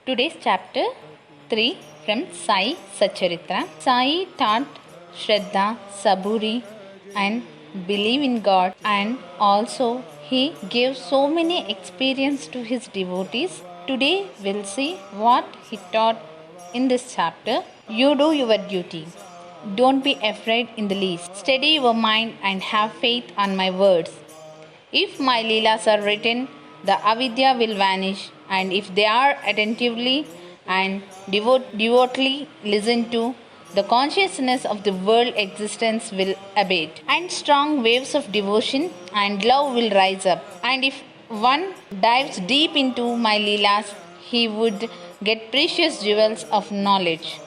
Today's chapter 3 from Sai Satcharitra. Sai taught Shraddha, Saburi, and believe in God, and also he gave so many experience to his devotees. Today we'll see what he taught in this chapter. You do your duty. Don't be afraid in the least. Steady your mind and have faith on my words. If my Leelas are written, the avidya will vanish, and if they are attentively and devotedly listened to, the consciousness of the world existence will abate, and strong waves of devotion and love will rise up. And if one dives deep into my Leelas, he would get precious jewels of knowledge.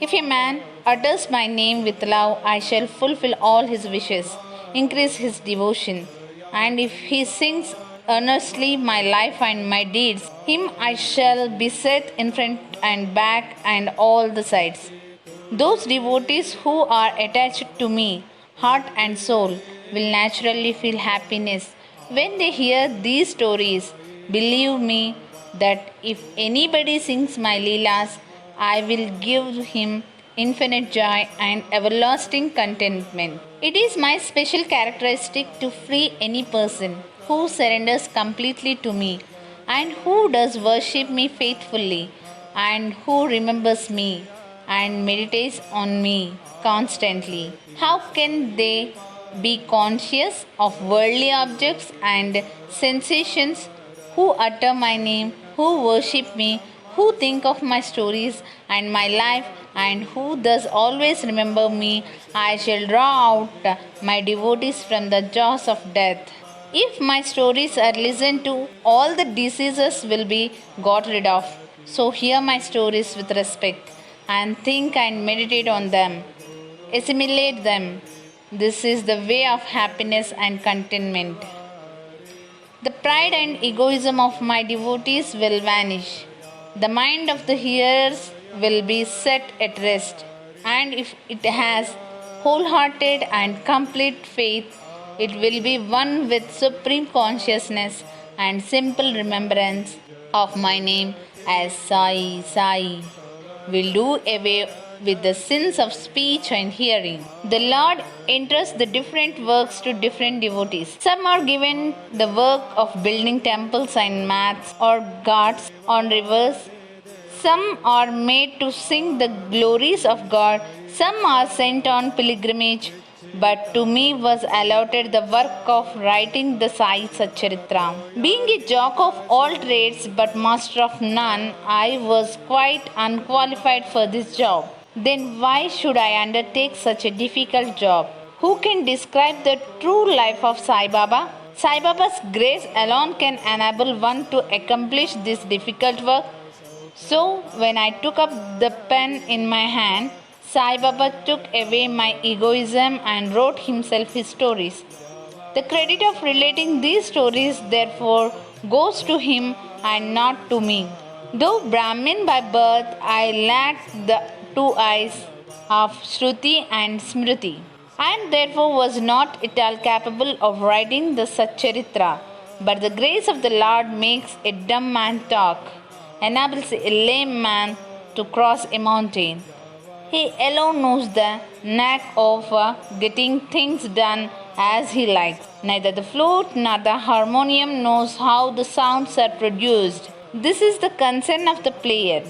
If a man utters my name with love, I shall fulfill all his wishes, increase his devotion. And if he sings earnestly my life and my deeds, him I shall beset in front and back and all the sides. Those devotees who are attached to me, heart and soul, will naturally feel happiness when they hear these stories. Believe me that if anybody sings my Leelas, I will give him infinite joy and everlasting contentment. It is my special characteristic to free any person who surrenders completely to me and who does worship me faithfully and who remembers me and meditates on me constantly. How can they be conscious of worldly objects and sensations who utter my name, who worship me, who think of my stories and my life, and who thus always remember me? I shall draw out my devotees from the jaws of death. If my stories are listened to, all the diseases will be got rid of. So hear my stories with respect and think and meditate on them. Assimilate them. This is the way of happiness and contentment. The pride and egoism of my devotees will vanish. The mind of the hearers will be set at rest, and if it has wholehearted and complete faith, it will be one with supreme consciousness and simple remembrance of my name as Sai. Sai will do away with the sins of speech and hearing. The Lord entrusts the different works to different devotees. Some are given the work of building temples and mats or ghats on rivers. Some are made to sing the glories of God. Some are sent on pilgrimage. But to me was allotted the work of writing the Sai Satcharitra. Being a jack of all trades but master of none, I was quite unqualified for this job. Then why should I undertake such a difficult job? Who can describe the true life of Sai Baba? Sai Baba's grace alone can enable one to accomplish this difficult work. So when I took up the pen in my hand, Sai Baba took away my egoism and wrote himself his stories. The credit of relating these stories therefore goes to him and not to me. Though Brahmin by birth, I lacked the two eyes of Shruti and Smriti, and therefore was not at all capable of writing the Satcharitra. But the grace of the Lord makes a dumb man talk, enables a lame man to cross a mountain. He alone knows the knack of getting things done as he likes. Neither the flute nor the harmonium knows how the sounds are produced. This is the concern of the player.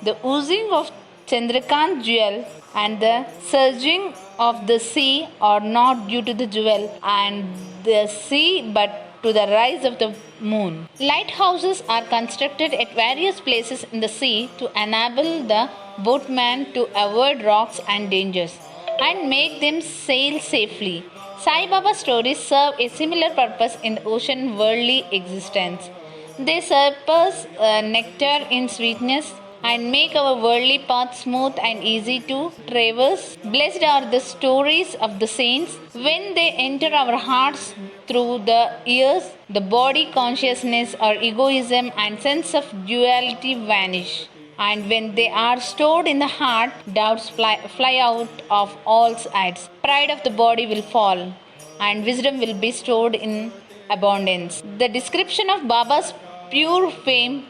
The oozing of Chandrakant jewel and the surging of the sea are not due to the jewel and the sea but to the rise of the moon. Lighthouses are constructed at various places in the sea to enable the boatman to avoid rocks and dangers and make them sail safely. Sai Baba stories serve a similar purpose in the ocean worldly existence. They surpass nectar in sweetness and make our worldly path smooth and easy to traverse. Blessed are the stories of the saints. When they enter our hearts through the ears, the body consciousness or egoism and sense of duality vanish. And when they are stored in the heart, doubts fly out of all sides. Pride of the body will fall, and wisdom will be stored in abundance. The description of Baba's pure fame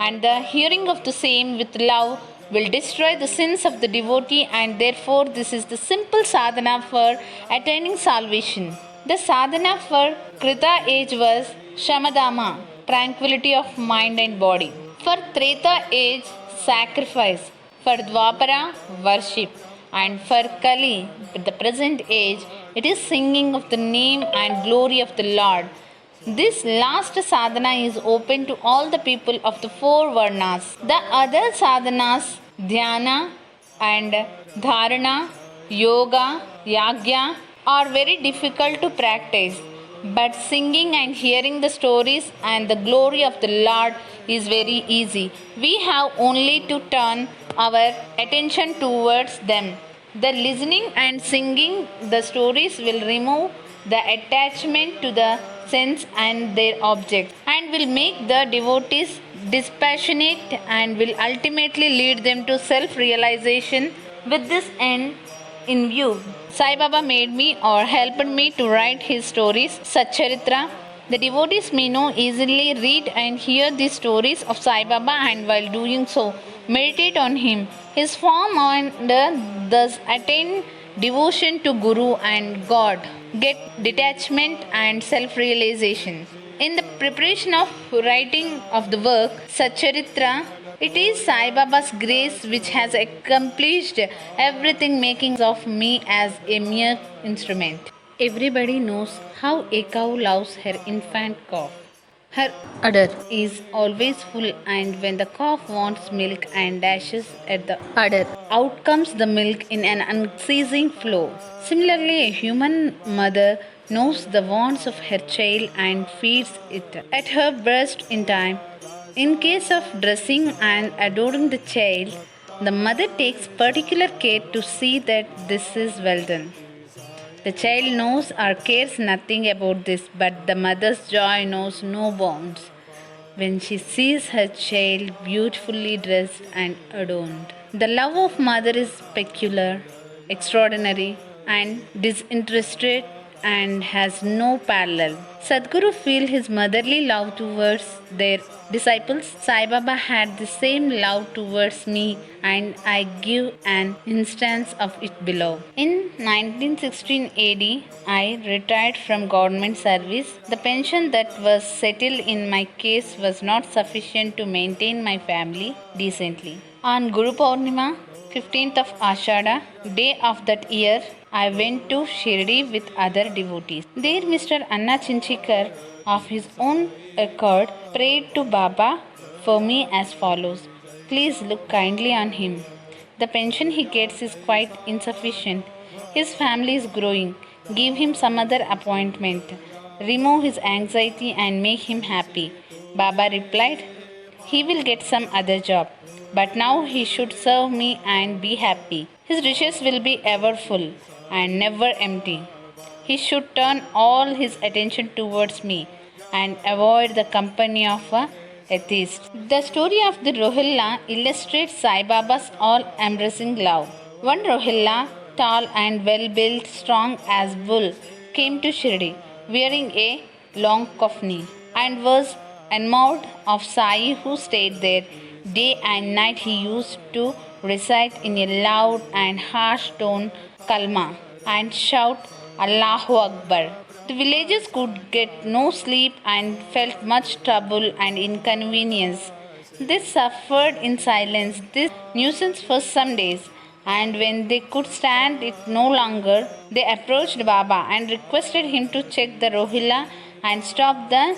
and the hearing of the same with love will destroy the sins of the devotee, and therefore this is the simple sadhana for attaining salvation. The sadhana for Krita age was Shamadama, tranquility of mind and body. For Treta age, sacrifice. For Dwapara, worship. And for Kali, the present age, it is singing of the name and glory of the Lord. This last sadhana is open to all the people of the four varnas. The other sadhanas, dhyana and dharana, yoga, yagya, are very difficult to practice. But singing and hearing the stories and the glory of the Lord is very easy. We have only to turn our attention towards them. The listening and singing the stories will remove the attachment to the sense and their object, and will make the devotees dispassionate and will ultimately lead them to self realization. With this end in view, Sai Baba made me or helped me to write his stories, Satcharitra. The devotees may now easily read and hear the stories of Sai Baba, and while doing so, meditate on him, his form, and thus attain devotion to Guru and God, get detachment and self realization. In the preparation of writing of the work Satcharitra, it is Sai Baba's grace which has accomplished everything, making of me as a mere instrument. Everybody knows how a cow loves her infant calf. Her udder is always full, and when the calf wants milk and dashes at the udder, out comes the milk in an unceasing flow. Similarly, a human mother knows the wants of her child and feeds it at her breast in time. In case of dressing and adoring the child, the mother takes particular care to see that this is well done. The child knows or cares nothing about this, but the mother's joy knows no bounds when she sees her child beautifully dressed and adorned. The love of mother is peculiar, extraordinary, and disinterested, and has no parallel. Sadhguru feel his motherly love towards their disciples. Sai Baba had the same love towards me, and I give an instance of it below. In 1916 AD, I retired from government service. The pension that was settled in my case was not sufficient to maintain my family decently. On Guru Purnima, 15th of Ashada, day of that year, I went to Shirdi with other devotees. There Mr. Anna Chinchikar, of his own accord, prayed to Baba for me as follows: please look kindly on him. The pension he gets is quite insufficient. His family is growing. Give him some other appointment. Remove his anxiety and make him happy. Baba replied, he will get some other job, but now he should serve me and be happy. His dishes will be ever full and never empty. He should turn all his attention towards me and avoid the company of a atheist. The story of the Rohilla illustrates Sai Baba's all-embracing love. One Rohilla, tall and well-built, strong as bull, came to Shirdi wearing a long kafni and was enamored of Sai, who stayed there. Day and night he used to recite in a loud and harsh tone kalma and shout Allahu Akbar. The villagers could get no sleep and felt much trouble and inconvenience. They suffered in silence this nuisance for some days, and when they could stand it no longer, they approached Baba and requested him to check the Rohilla and stop the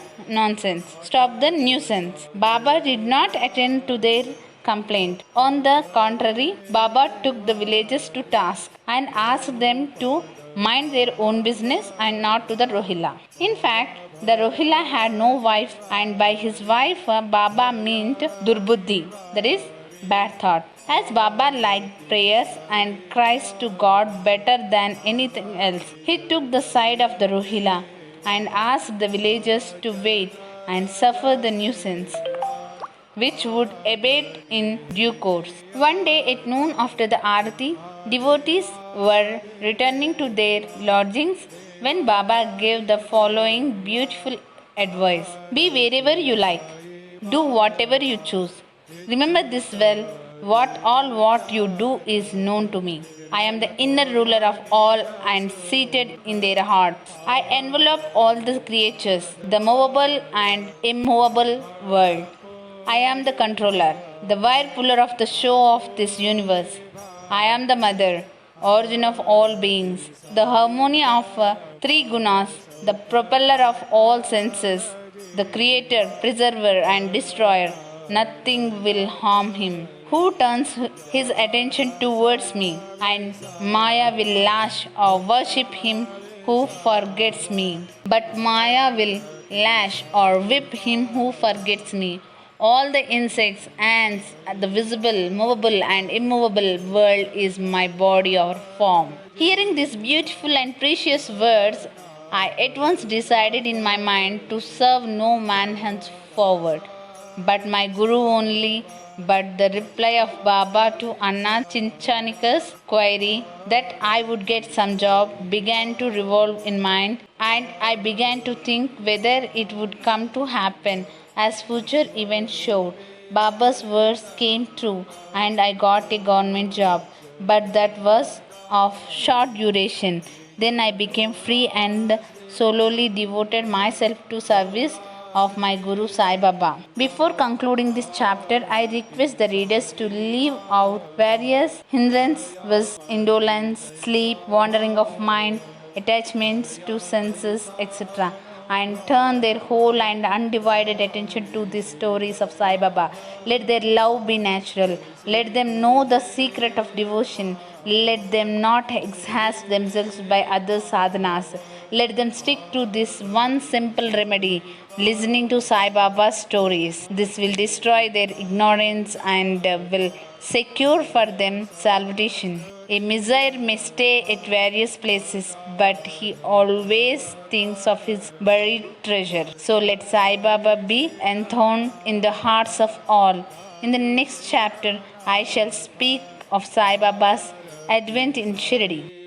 nuisance. Baba did not attend to their complaint. On the contrary, Baba took the villagers to task and asked them to mind their own business and not to the Rohilla. In fact, the Rohilla had no wife, and by his wife Baba meant Durbuddhi, that is, bad thought. As Baba liked prayers and cries to God better than anything else, he took the side of the Rohilla and asked the villagers to wait and suffer the nuisance, which would abate in due course. One day at noon, after the Aarati, devotees were returning to their lodgings when Baba gave the following beautiful advice: be wherever you like, Do whatever you choose. Remember this well. What you do is known to me. I am the inner ruler of all and seated in their hearts. I envelop all the creatures, the movable and immovable world. I am the controller, the wire puller of the show of this universe. I am the mother, origin of all beings, the harmony of three gunas, the propeller of all senses, the creator, preserver, and destroyer. Nothing will harm him. Who turns his attention towards me, and Maya will lash or worship him who forgets me. But Maya will lash or whip him who forgets me. All the insects, ants, the visible, movable, and immovable world is my body or form. Hearing these beautiful and precious words, I at once decided in my mind to serve no man henceforward, but my Guru only. But the reply of Baba to Anna Chinchanika's query that I would get some job began to revolve in mind, and I began to think whether it would come to happen as future events showed. Baba's words came true, and I got a government job, but that was of short duration. Then I became free and solely devoted myself to service of my Guru Sai Baba. Before concluding this chapter, I request the readers to leave out various hindrances with indolence, sleep, wandering of mind, attachments to senses, etc., and turn their whole and undivided attention to the stories of Sai Baba. Let their love be natural. Let them know the secret of devotion. Let them not exhaust themselves by other sadhanas. Let them stick to this one simple remedy, listening to Sai Baba's stories. This will destroy their ignorance and will secure for them salvation. A misere may stay at various places, but he always thinks of his buried treasure. So let Sai Baba be enthroned in the hearts of all. In the next chapter, I shall speak of Sai Baba's advent in Shirdi.